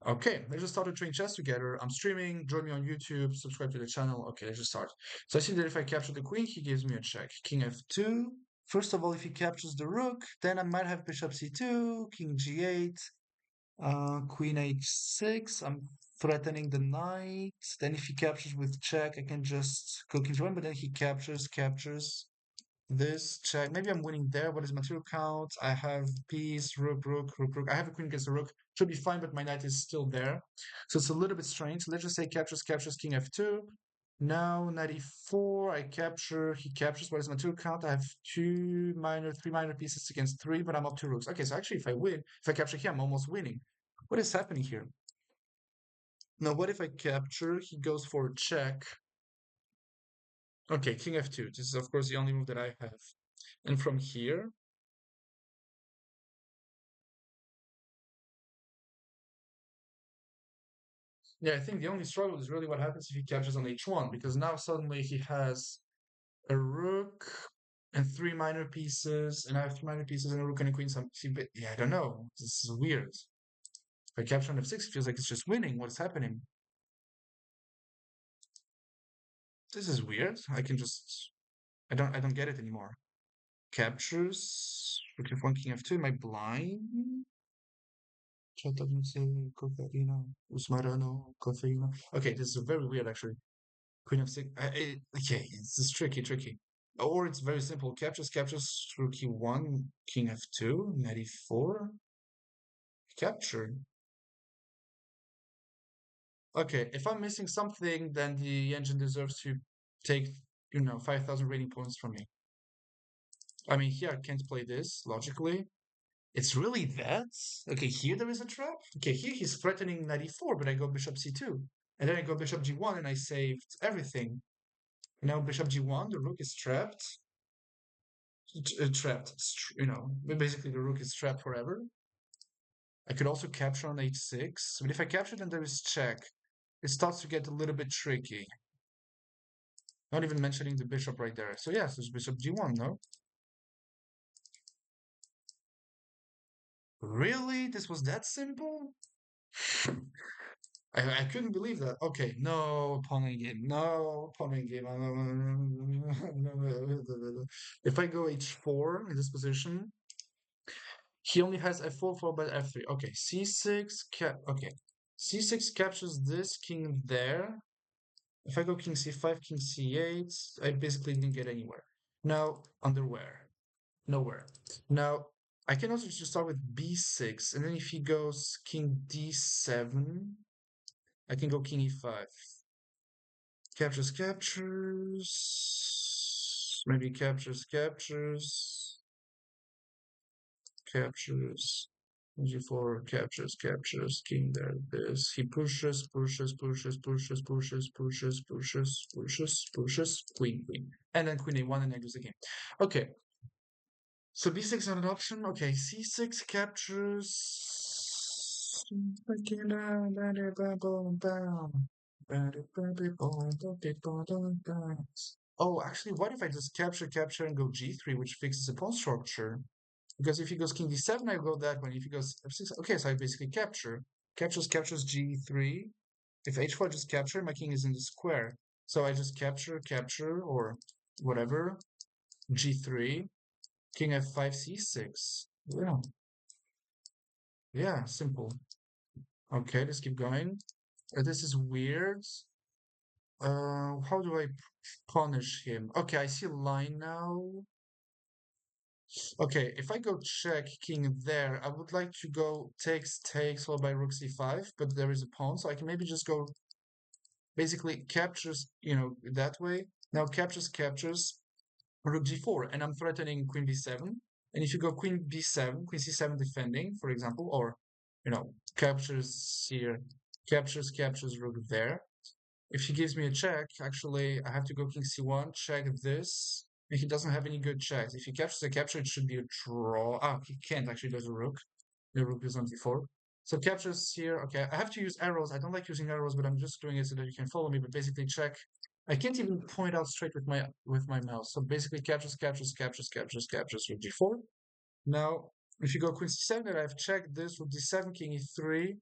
Okay, let's just start playing chess together. I'm streaming, join me on YouTube, subscribe to the channel. Okay, let's just start. So I see that if I capture the queen, he gives me a check. King f2. First of all, if he captures the rook, then I might have bishop c2, king g8, queen h6. I'm threatening the knight. Then if he captures with check, I can just go king g1, but then he captures this check. Maybe I'm winning there. What is material count? I have piece, rook, rook, rook, rook. I have a queen against a rook. Should be fine, but my knight is still there. So it's a little bit strange. Let's just say captures, king f2. Now knight e4. I capture, he captures. What is material count? I have three minor pieces against three, but I'm up two rooks. Okay, so actually if I win, if I capture here, I'm almost winning. What is happening here? Now what if I capture? He goes for a check. Okay, king f2. This is of course the only move that I have. And from here, yeah, I think the only struggle is really what happens if he captures on h1, because now suddenly he has a rook and three minor pieces, and I have three minor pieces and a rook and a queen. Yeah, I don't know. This is weird. If I capture on f6, it feels like it's just winning. What is happening? This is weird. I don't get it anymore. Captures, rook f1, king f2. Am I blind? Chat doesn't say cocaina, usmarano, coffeina. Okay, this is very weird actually. Queen of six. Okay, it's tricky. Or it's very simple. Captures through q1, king f2, knight e4. Captured. Okay, if I'm missing something, then the engine deserves to take, 5,000 rating points from me. I mean, here I can't play this, logically. It's really that? Okay, here there is a trap? Okay, here he's threatening knight e4, but I go bishop c2. And then I go bishop g1 and I saved everything. Now bishop g1, the rook is trapped. Trapped. Basically the rook is trapped forever. I could also capture on h6, but if I capture, then there is check. It starts to get a little bit tricky. Not even mentioning the bishop right there. So yes, there's bishop g1, no? Really? This was that simple? I couldn't believe that. Okay, no pawning game. No pawning game. If I go h4 in this position, he only has f4 followed by f3. Okay, c6 okay. c6 captures this king there. If I go king c5, king c8, I basically didn't get anywhere. Now, underwear. Nowhere. Now, I can also just start with b6, and then if he goes king d7, I can go king e5. Captures. Maybe captures. G4 captures, king there, this. He pushes, queen. And then queen a1 and I lose the game. Okay. So b6 is not an option. Okay, c6 captures. Oh, actually, what if I just capture and go g3, which fixes the pawn structure? Because if he goes king d7, I go that way. If he goes f6, okay, so I basically captures g3. If h4 just capture, my king is in the square. So I just capture, or whatever, g3, king f5, c6. Yeah, simple. Okay, let's keep going. This is weird. How do I punish him? Okay, I see a line now. Okay, if I go check king there, I would like to go takes followed by rook c5, but there is a pawn, so I can maybe just go basically captures, that way. Now captures rook g4, and I'm threatening queen b7. And if you go queen b7, queen c7 defending, for example, or captures here, captures rook there. If he gives me a check, actually, I have to go king c1, check this. And he doesn't have any good checks. If he captures the capture, it should be a draw. Ah, he can't actually. There's a rook. The rook is on d4. So captures here. Okay, I have to use arrows. I don't like using arrows, but I'm just doing it so that you can follow me. But basically, check. I can't even point out straight with my mouse. So basically, captures rook d4. Now, if you go queen c7, I have checked this with d7, king e3.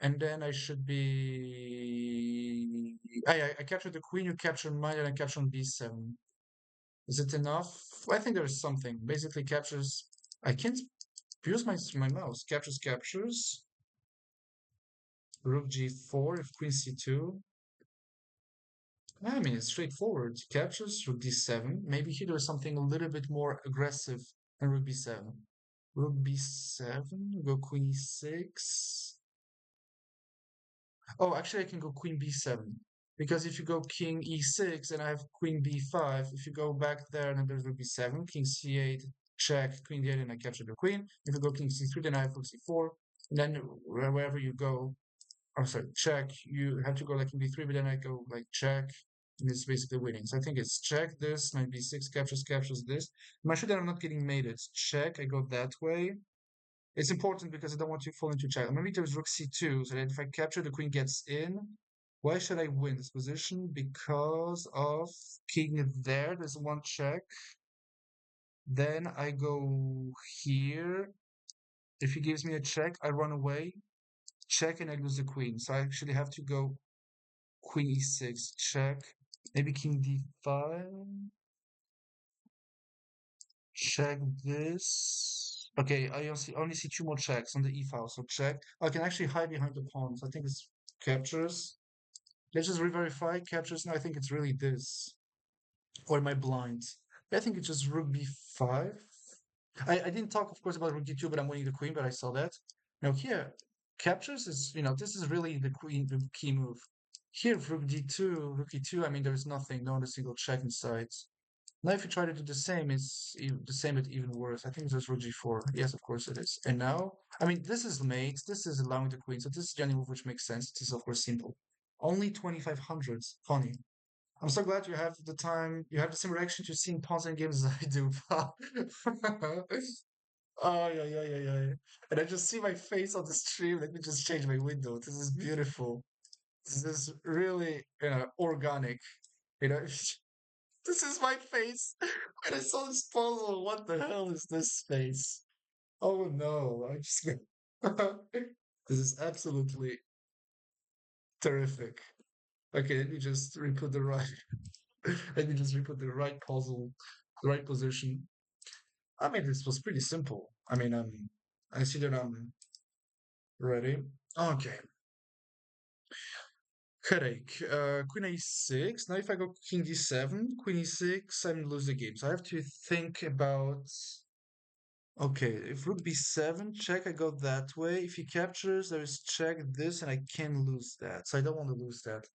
And then I should be. I captured the queen, you captured mine, and I captured on b7. Is it enough? I think there is something. Basically captures. I can't use my mouse. Captures. Rook g4 if queen c2. I mean, it's straightforward. Captures rook d7. Maybe here there's something a little bit more aggressive than rook b7. Rook b7, go queen e6. Oh, actually, I can go queen b7. Because if you go king e6 and I have queen b5, if you go back there, then there's rook b7, king c8, check, queen d8, and I capture the queen. If you go king c3, then I have rook c4. And then wherever you go, oh, sorry, check, you have to go like king b3, but then I go like check, and it's basically winning. So I think it's check this, knight b6, captures this. I'm sure that I'm not getting mated. Check, I go that way. It's important because I don't want to fall into check. Maybe there's rook c2, so that if I capture, the queen gets in. Why should I win this position? Because of king there. There's one check. Then I go here. If he gives me a check, I run away. Check and I lose the queen. So I actually have to go queen e6, check. Maybe king d5. Check this. Okay, I only see two more checks on the e file, so check. I can actually hide behind the pawns. I think it's captures. Let's just re-verify captures. No, I think it's really this. Or am I blind? I think it's just rook b5. I didn't talk, of course, about rook d2, but I'm winning the queen, but I saw that. Now here, captures is, this is really the queen, the key move. Here, rook e2, I mean, there's nothing, not a single check inside. Now, if you try to do the same, it's the same, but even worse. I think it's just rook g4. Yes, of course it is. And now, I mean, this is mate. This is allowing the queen. So this is the only move which makes sense. This is, of course, simple. Only 2500. Funny. I'm so glad you have the time. You have the same reaction to seeing pawns in games as I do. Oh, yeah, yeah, yeah, yeah. And I just see my face on the stream. Let me just change my window. This is beautiful. This is really, organic. You know, this is my face. When I saw this puzzle, what the hell is this face? Oh no, I just this is absolutely terrific. Okay, let me just re-put the right let me just re-put the right puzzle, the right position. I mean, this was pretty simple. I mean, I see that I'm ready. Okay. Headache. Queen a6. Now if I go king d7, queen e6, I'm lose the game. So I have to think about. Okay, if rook b7, check, I go that way. If he captures, there is check this, and I can lose that. So I don't want to lose that.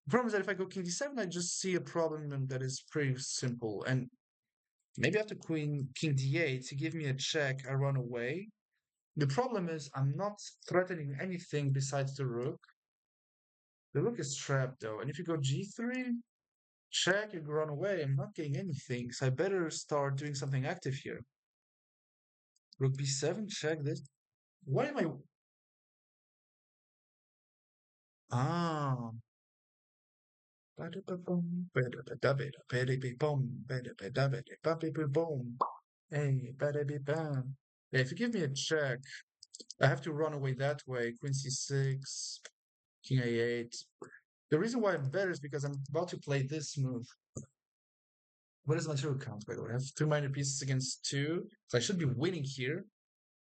The problem is that if I go king d7, I just see a problem that is pretty simple. And maybe after king d8, to give me a check, I run away. The problem is I'm not threatening anything besides the rook. The rook is trapped though. And if you go g3, check, you run away. I'm not getting anything. So I better start doing something active here. Rook b7, check this. Why am I... Ah, ba-da-ba-boom, ba-da-ba-da-ba-da-ba-da-ba-boom, ba-da-ba-da-ba-da-ba-ba-boom. Hey, ba-da-ba-bam. Yeah, if you give me a check, I have to run away that way. Queen c6, king a8. The reason why I'm better is because I'm about to play this move. What is my material count, by the way? I have 2 minor pieces against 2. So I should be winning here.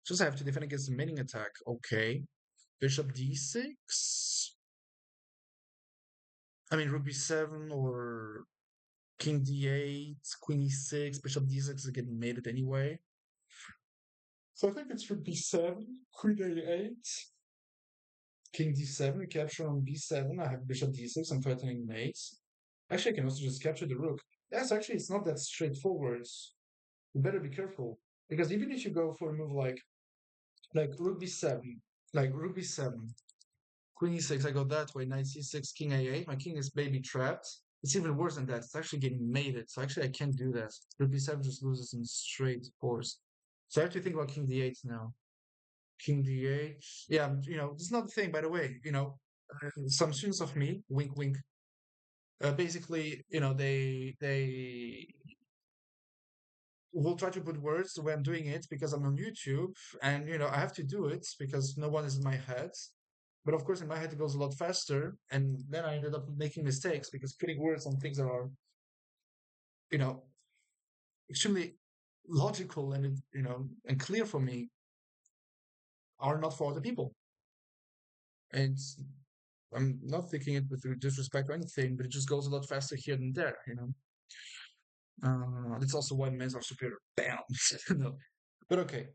Just have to defend against the mating attack. Okay. Bishop d6. I mean, rook b7 or king d8, queen e6, bishop d6 is getting mated anyway. So I think it's rook b7, queen a8, king d7, capture on b7. I have bishop d6, I'm threatening mates. Actually, I can also just capture the rook. Yes, actually, it's not that straightforward. You better be careful. Because even if you go for a move like rook b7, like rook b7, queen e6, I go that way, knight c6, king a8, my king is baby trapped. It's even worse than that. It's actually getting mated. So actually I can't do that. Rook b7 just loses in straight force. So I have to think about king d8 now. King d8. Yeah, this is not the thing, by the way. Some students of me, wink wink, basically, they will try to put words the way I'm doing it because I'm on YouTube and I have to do it because no one is in my head. But of course, in my head, it goes a lot faster. And then I ended up making mistakes because putting words on things that are, you know, extremely logical and, and clear for me are not for other people. And I'm not thinking it with disrespect or anything, but it just goes a lot faster here than there. That's also why men's are superior. Bam! No. But okay.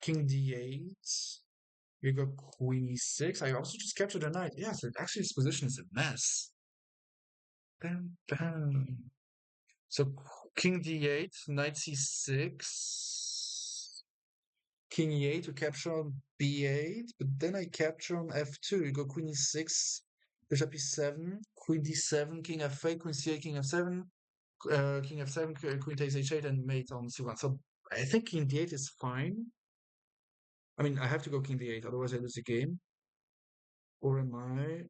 King d8. You go queen e6. I also just captured a knight. Yeah, so actually this position is a mess. Bam, bam. So king d8, knight c6, king e8 to capture on b8, but then I capture on f2. You go queen e6, bishop e7, queen d7, king f8, queen c8, king f7, king f7, queen takes h8, and mate on c1. So I think king d8 is fine. I mean, I have to go king d8, otherwise I lose the game. Or am I?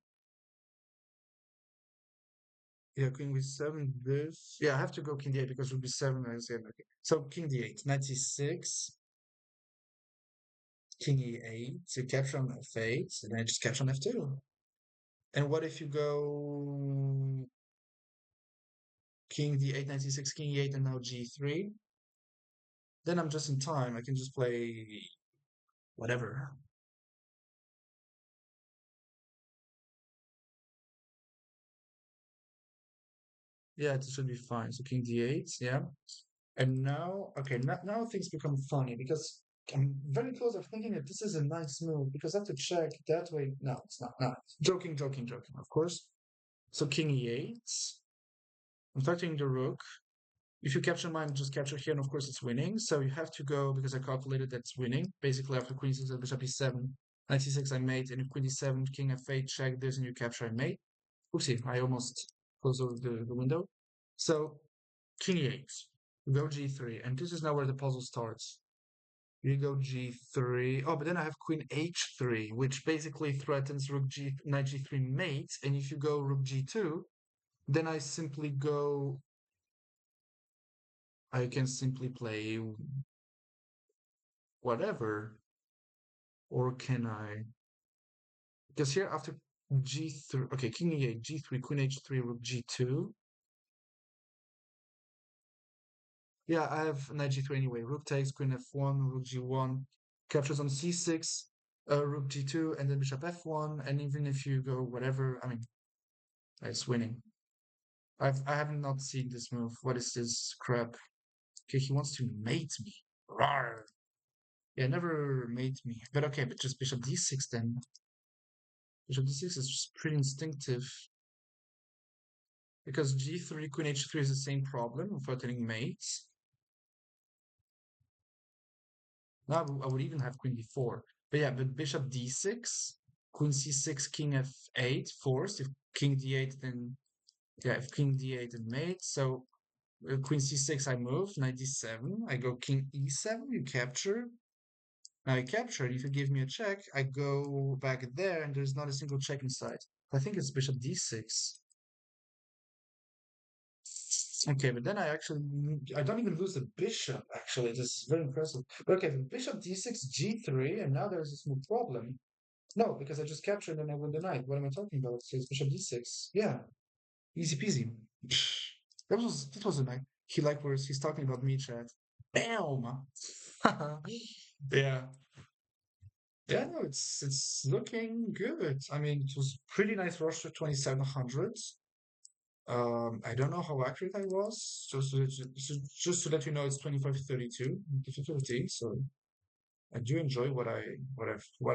Yeah, queen b7, this. Yeah, I have to go king d8 because rook b7 is in. Okay. So king d8, knight c6, king e8, so you capture on f8, and then I just capture on f2. And what if you go king d8, knight c6, king e8, and now g3? Then I'm just in time. I can just play whatever. Yeah, it should be fine. So king d8, yeah. And now, okay, now things become funny because I'm very close of thinking that this is a nice move because I have to check that way. No, it's not. No, joking, joking, joking, of course. So king e8. I'm threatening the rook. If you capture mine, just capture here, and of course it's winning. So you have to go because I calculated that's winning. Basically, after queen e6 and bishop e7, knight c6 I mate, and if queen e7, king f8, check this, and you capture I mate. Oopsie, I almost closed over the window. So king e8, go g3, and this is now where the puzzle starts. You go g3. Oh, but then I have queen h3, which basically threatens rook g knight g3 mate. And if you go rook g2, then I can simply play whatever. Or can I? Because here after g3, okay, king e8, g3, queen h3, rook g2. Yeah, I have knight g3 anyway. Rook takes, queen f1, rook g1, captures on c6, rook g2, and then bishop f1. And even if you go whatever, I mean, it's winning. I have not seen this move. What is this crap? Okay, he wants to mate me. Rawr. Yeah, never mate me. But okay, but just bishop d6 then. Bishop d6 is just pretty instinctive. Because g3, queen h3 is the same problem of threatening mates. Now I would even have queen b4. But yeah, but bishop d6, queen c6, king f8, forced. If king d8, then yeah, if king d8 then mate. So queen c6, I move. Knight d7, I go king e7, you capture. Now I capture, and if you give me a check, I go back there, and there's not a single check inside. I think it's bishop d6. Okay, but then I don't even lose the bishop, actually. This is very impressive. But okay, the bishop d6, g3, and now there's a small problem. No, because I just captured and I win the knight. What am I talking about? So it's bishop d6. Yeah, easy peasy. That was a night. He like words. He's talking about me, chat. Bam. Yeah. Yeah, no, it's looking good. I mean, it was pretty nice rush to 2700. I don't know how accurate I was. Just to let you know, it's 2532 difficulty. So I do enjoy what I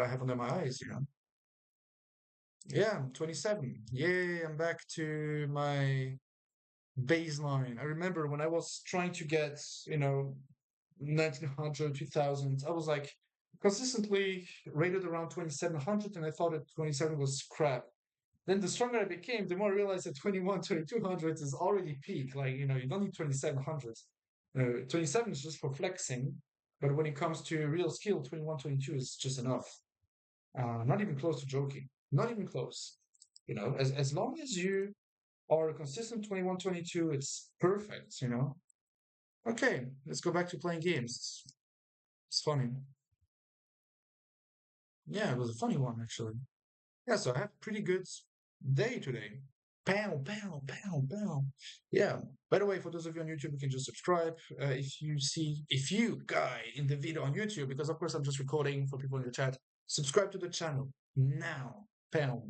have under my eyes. Yeah, 27. Yay, I'm back to my baseline. I remember when I was trying to get, 1900, 2000, I was like consistently rated around 2700, and I thought that 27 was crap. Then the stronger I became, the more I realized that 21, 2200 is already peak. Like, you don't need 2700. 27 is just for flexing. But when it comes to real skill, 21, 22 is just enough. Not even close to joking. Not even close. As long as you are a consistent 21, 22, it's perfect. Okay, let's go back to playing games. It's funny. Yeah, it was a funny one, actually. Yeah, so I have pretty good day today. Pow, pow, pow, pow. Yeah. By the way, for those of you on YouTube, you can just subscribe. If you guy in the video on YouTube, because of course I'm just recording for people in the chat, subscribe to the channel now. Pow.